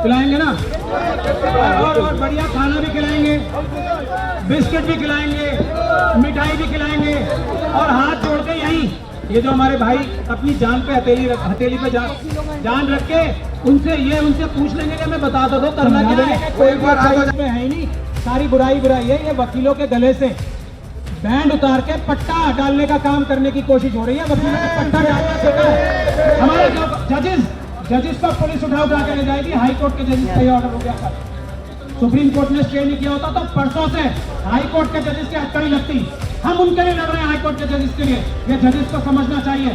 खिलाएंगे ना, और बढ़िया खाना भी खिलाएंगे, बिस्किट भी खिलाएंगे, मिठाई भी खिलाएंगे। और हाथ जोड़ के यहीं ये जो हमारे भाई अपनी जान पे हथेली पे जान रख के उनसे पूछ लेंगे कि मैं बता दो करना क्या है। कोई बात में है ही नहीं, सारी बुराई है। ये वकीलों के गले से बैंड उतार के पट्टा डालने का काम करने की कोशिश हो रही है। वकीलों को पट्टा डालना सीखा है। हमारे जो जजेस को पुलिस उठा के ले जाएगी। हाई कोर्ट के जजेस का ये ऑर्डर हो गया था। सुप्रीम कोर्ट ने स्टे नहीं किया होता तो परसों से हाई कोर्ट के जजेस की हथकड़ी लगती। हम उनके लिए लड़ रहे हैं, हाई कोर्ट के जजेस के लिए। ये जजेस को समझना चाहिए,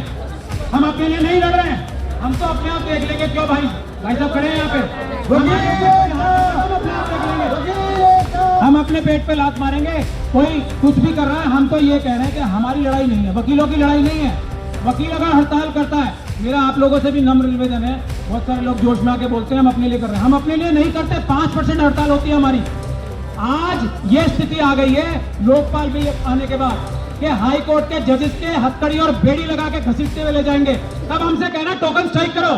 हम अपने लिए नहीं लड़ रहे हैं। हम तो अपने आप देख लेंगे। क्यों भाई साहब खड़े हैं यहाँ पे, हम अपने पेट पे लात मारेंगे। कोई कुछ भी कर रहा है, हम तो ये कह रहे हैं कि हमारी लड़ाई नहीं है, वकीलों की लड़ाई नहीं है। वकील अगर हड़ताल करता है, मेरा आप लोगों से भी नम्र निवेदन है। बहुत सारे लोग जोश में आके बोलते हैं हम अपने लिए कर रहे हैं, हम अपने लिए नहीं करते। 5% हड़ताल होती है हमारी। आज ये स्थिति आ गई है लोकपाल भी आने के बाद कि हाई कोर्ट के जजेस के हथकड़ी और बेड़ी लगा के घसीटते हुए ले जाएंगे। तब हमसे कहना टोकन स्ट्राइक करो।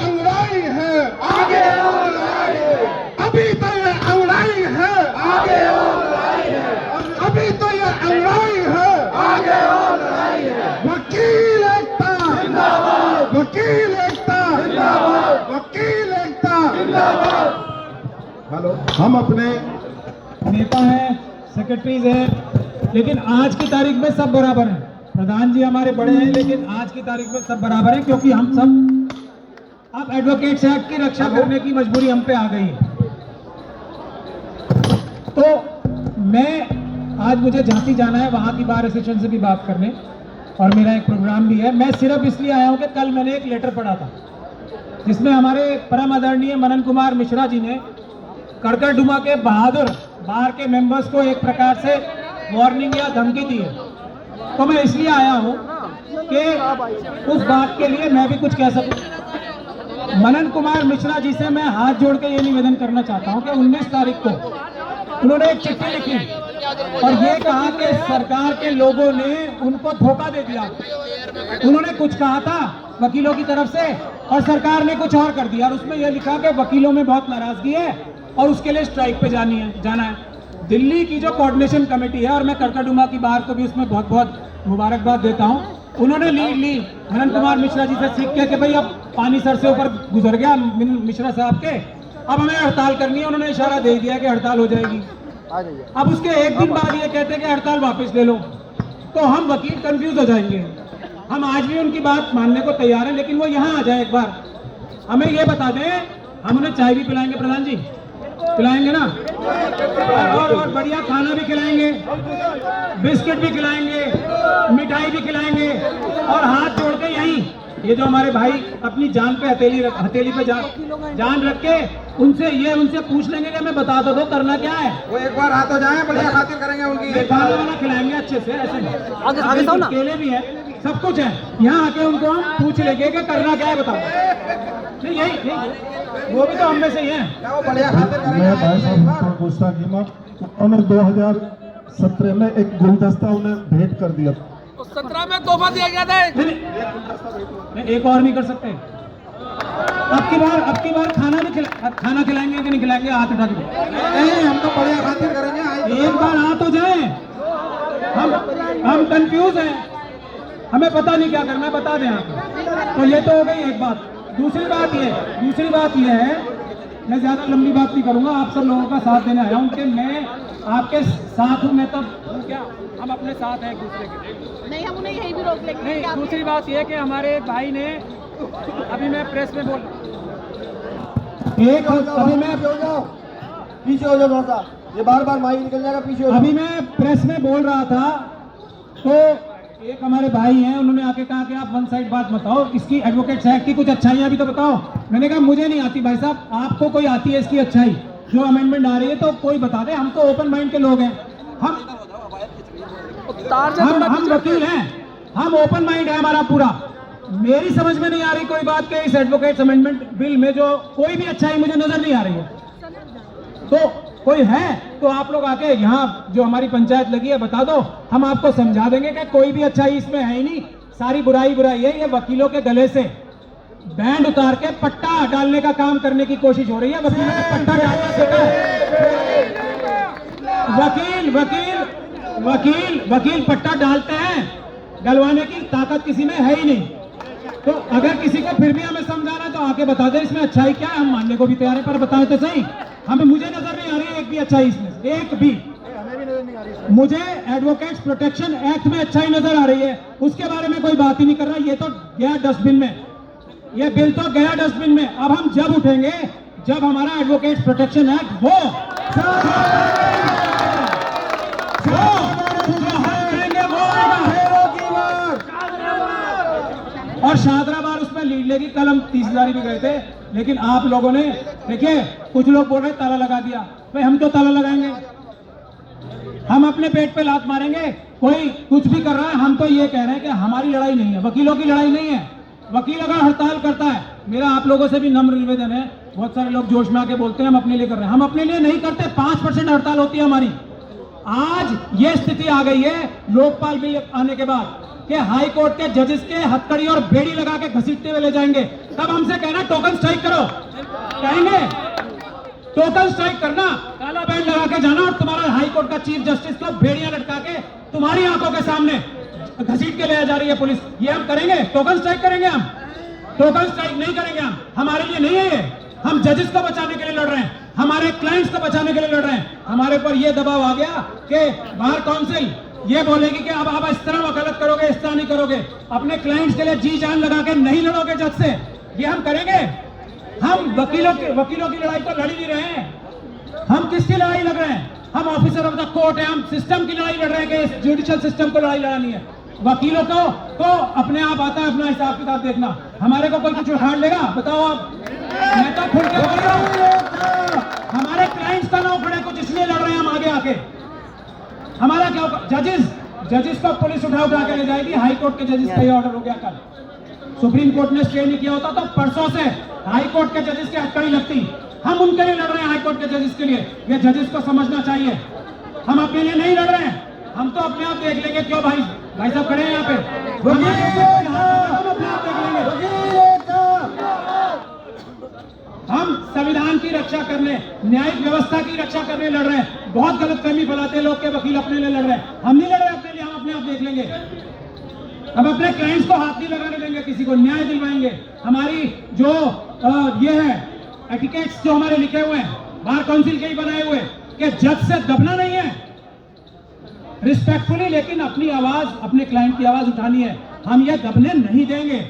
अंगड़ाई है आगे और लड़ाई है, अभी तो ये अंगड़ाई है आगे और लड़ाई है, अभी तो ये अंगड़ाई है आगे और लड़ाई है। वकील एकता जिंदाबाद, वकील एकता जिंदाबाद, वकील एकता जिंदाबाद। हेलो, हम अपने नेता हैं, सेक्रेटरीज हैं, लेकिन आज की तारीख में सब बराबर हैं। प्रधान जी हमारे बड़े हैं, लेकिन आज की तारीख में सब बराबर हैं, क्योंकि हम सब अब एडवोकेट्स एक्ट की रक्षा करने की मजबूरी हम पे आ गई है। तो मैं आज मुझे झांसी जाना है, वहाँ की बार एसोसिएशन से भी बात करने, और मेरा एक प्रोग्राम भी है। मैं सिर्फ इसलिए आया हूँ कि कल मैंने एक लेटर पढ़ा था जिसमें हमारे परम आदरणीय मनन कुमार मिश्रा जी ने कड़कड़डुमा के बहादुर बार के मेंबर्स को एक प्रकार से वार्निंग या धमकी दी है। तो मैं इसलिए आया हूँ कि उस बात के लिए मैं भी कुछ कह सकूं। मनन कुमार मिश्रा जी से मैं हाथ जोड़ के ये निवेदन करना चाहता हूँ कि 19 तारीख को उन्होंने एक चिट्ठी लिखी और ये कहा कि सरकार के लोगों ने उनको धोखा दे दिया। उन्होंने कुछ कहा था वकीलों की तरफ से और सरकार ने कुछ और कर दिया, और उसमें यह लिखा कि वकीलों में बहुत नाराजगी है और उसके लिए स्ट्राइक पे जाना है। दिल्ली की जो कोऑर्डिनेशन कमेटी है, और मैं कड़कड़डुमा की बार को भी उसमें बहुत बहुत मुबारकबाद देता हूँ, उन्होंने लीड ली मनन कुमार मिश्रा जी से सीख के कि भाई अब पानी सर से ऊपर गुजर गया मिश्रा साहब के, अब हमें हड़ताल करनी है। उन्होंने इशारा दे दिया कि हड़ताल हो जाएगी। अब उसके एक दिन बाद ये कहते हैं कि हड़ताल वापस ले लो, तो हम वकील कंफ्यूज हो जाएंगे। हम आज भी उनकी बात मानने को तैयार हैं, लेकिन वो यहाँ आ जाए एक बार, हमें ये बता दें, हम उन्हें चाय भी पिलाएंगे, प्रधान जी खिलाएंगे ना, और बढ़िया खाना भी खिलाएंगे, बिस्किट भी खिलाएंगे, मिठाई भी खिलाएंगे। और हाथ जोड़ के यहीं ये जो हमारे भाई अपनी जान पे हथेली पे जान रख के उनसे पूछ लेंगे कि मैं बता दो करना क्या है। वो एक बार हाथ हो जाए, बढ़िया खातिर करेंगे उनकी। खाना वाना खिलाएंगे अच्छे से, ऐसे केले भी है, सब कुछ है। यहाँ आके उनको हम पूछ लेंगे कि करना क्या है, बताओ। नहीं यही वो भी तो हम में से ही है। वो बढ़िया खातिर करेंगे। मैं भाई साहब गुस्ताखी में उन्होंने 2017 में एक गुलदस्ता उन्हें भेंट कर दिया। 17 में तोहफा दिया गया था। नहीं, एक और नहीं कर सकते। अब की बार खाना खिलाएंगे कि नहीं खिलाएंगे, हाथ उठा के नहीं, हम तो बढ़िया खातिर करेंगे। एक बार हाथ हो जाए। हम कंफ्यूज हैं, हमें पता नहीं क्या करना है, बता दें आप। तो ये तो हो गई एक बात। दूसरी बात ये है, मैं ज्यादा लंबी बात नहीं करूंगा, आप सब लोगों का साथ देने आया हूँ कि मैं आपके साथ हूँ। मैं तब क्या, हम अपने साथ हैं एक दूसरे के। नहीं, हम उन्हें यहीं भी रोक लेंगे। नहीं, दूसरी बात यह कि हमारे भाई ने, अभी मैं प्रेस में बोल पीछे हो जाओ थोड़ा सा, ये बार माइक निकल जाएगा, पीछे हो जाओ। अभी मैं प्रेस में बोल रहा था तो एक हमारे भाई हैं, उन्होंने आके कहा कि आप वन साइड बात बताओ, इसकी एडवोकेट्स एक्ट की कुछ अच्छाइयाँ भी तो बताओ। मैंने कहा मुझे नहीं आती भाई साहब, आपको कोई आती है इसकी अच्छाई, जो अमेंडमेंट आ रही है तो कोई बता दे। हम तो ओपन माइंड के लोग हैं, हम वकील हैं, हम ओपन माइंड है हमारा पूरा। मेरी समझ में नहीं आ रही कोई बात कि इस एडवोकेट्स अमेंडमेंट बिल में जो कोई भी अच्छाई मुझे नजर नहीं आ रही है। तो कोई है तो आप लोग आके यहाँ जो हमारी पंचायत लगी है बता दो, हम आपको समझा देंगे कि कोई भी अच्छाई इसमें है ही नहीं, सारी बुराई है। ये वकीलों के गले से बैंड उतार के पट्टा डालने का काम करने की कोशिश हो रही है। वकीलों को पट्टा डालना सीखा है। वकील वकील वकील वकील पट्टा डालते हैं, डलवाने की ताकत किसी में है ही नहीं। तो अगर किसी को फिर भी हमें समझाना है तो आके बता दे इसमें अच्छाई क्या है, हम मानने को भी तैयार है, पर बताएं तो सही। हमें मुझे नजर नहीं आ रही है एक भी अच्छाई इसमें, एक भी। मुझे एडवोकेट्स प्रोटेक्शन एक्ट में अच्छाई नजर आ रही है, उसके बारे में कोई बात ही नहीं कर रहा। ये तो गया डस्टबिन में, ये बिल तो गया डस्टबिन में। अब हम जब उठेंगे जब हमारा एडवोकेट्स प्रोटेक्शन एक्ट हो, और शादराबाद उसमें लीड लेगी। कल हम 30,000 भी गए थे, लेकिन आप लोगों ने देखिए, कुछ लोग बोल रहे ताला लगा दिया। भाई हम तो ताला लगाएंगे, हम अपने पेट पे लात मारेंगे। कोई कुछ भी कर रहा है, हम तो ये कह रहे हैं कि हमारी लड़ाई नहीं है, वकीलों की लड़ाई नहीं है। वकील अगर हड़ताल करता है, मेरा आप लोगों से भी नम्र निवेदन है, बहुत सारे लोग जोश में आके बोलते हैं हम अपने लिए कर रहे हैं, हम अपने लिए नहीं करते। 5% हड़ताल होती है हमारी। आज ये स्थिति आ गई है लोकपाल बिल आने के बाद कि हाई कोर्ट के जजेस के हथकड़ी और बेड़ी लगा के घसीटते हुए ले जाएंगे। तब हमसे कहना टोकन स्ट्राइक करो, कहेंगे टोकन स्ट्राइक करना, काला बैंड लगा के जाना और तुम्हारा हाई कोर्ट का चीफ जस्टिस को बेड़ियां लटका के तुम्हारी आंखों के सामने घसीट के ले जा रही है पुलिस। ये हम करेंगे? टोकन स्ट्राइक करेंगे हम? टोकन स्ट्राइक नहीं करेंगे हम, हमारे लिए नहीं है ये। हम जजेस को बचाने के लिए लड़ रहे हैं, हमारे क्लाइंट्स को बचाने के लिए लड़ रहे हैं। हमारे पर यह दबाव आ गया कि बार काउंसिल ये बोलेगी कि अब आप इस तरह वकालत करोगे, इस तरह नहीं करोगे, अपने क्लाइंट्स के लिए जी जान लगा के नहीं लड़ोगे जज से। ये हम करेंगे? हम वकीलों की लड़ाई तो लड़ ही नहीं रहे हैं। हम किसकी लड़ाई लड़ रहे हैं? हम ऑफिसर ऑफ द कोर्ट है, हम सिस्टम की लड़ाई लड़ रहे हैं कि इस जुडिशियल सिस्टम को लड़ाई लड़ानी है। वकीलों को तो अपने आप आता है अपना हिसाब किताब देखना, हमारे को कोई कुछ उखाड़ लेगा? बताओ आप। मैं तो खुल के बोल रहा हूं, हमारे क्लाइंट्स का ना उखड़े कुछ, इसलिए लड़ रहे हैं हम आगे आके। हमारा क्या जजेस को पुलिस उठा के ले जाएगी। हाई कोर्ट के जजेस का ये ऑर्डर हो गया कल, सुप्रीम कोर्ट ने स्टे नहीं किया होता तो परसों से हाई कोर्ट के जजेस की हथकड़ी लगती। हम उनके लिए लड़ रहे हैं, हाई कोर्ट के जजेस के लिए। ये जजेस को समझना चाहिए, हम अपने लिए नहीं लड़ रहे हैं। हम तो अपने आप देख लेंगे। क्यों भाई साहब खड़े हैं यहाँ पे, हम अपने आप देख लेंगे। हम संविधान की रक्षा करने, न्यायिक व्यवस्था की रक्षा करने लड़ रहे हैं। बहुत गलतफहमी फैलाते लोग के वकील अपने लिए लड़ रहे हैं, हम नहीं लड़ रहे अपने लिए, हम अपने आप देख लेंगे। हम अपने क्लाइंट्स को हाथ नहीं लगाने देंगे, किसी को न्याय दिलवाएंगे। हमारी जो ये है एटिकेट्स जो हमारे लिखे हुए हैं, बार काउंसिल के ही बनाए हुए, कि जज से दबना नहीं है, रिस्पेक्टफुली, लेकिन अपनी आवाज, अपने क्लाइंट की आवाज उठानी है। हम ये दबने नहीं देंगे।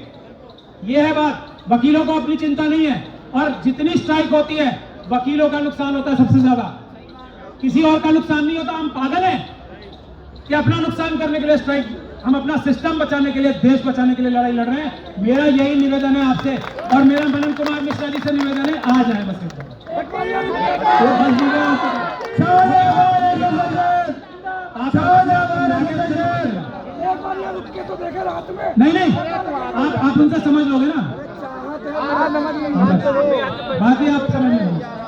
ये है बात। वकीलों को अपनी चिंता नहीं है, और जितनी स्ट्राइक होती है वकीलों का नुकसान होता है सबसे ज्यादा, किसी और का नुकसान नहीं होता। हम पागल हैं कि अपना नुकसान करने के लिए स्ट्राइक? हम अपना सिस्टम बचाने के लिए, देश बचाने के लिए लड़ाई लड़ रहे हैं। मेरा यही निवेदन है आपसे, और मेरा मनन कुमार मिश्रा जी से निवेदन है, आ जाए बस। नहीं, आप उनसे समझ लोगे ना, बात ही आप समझ लोगे।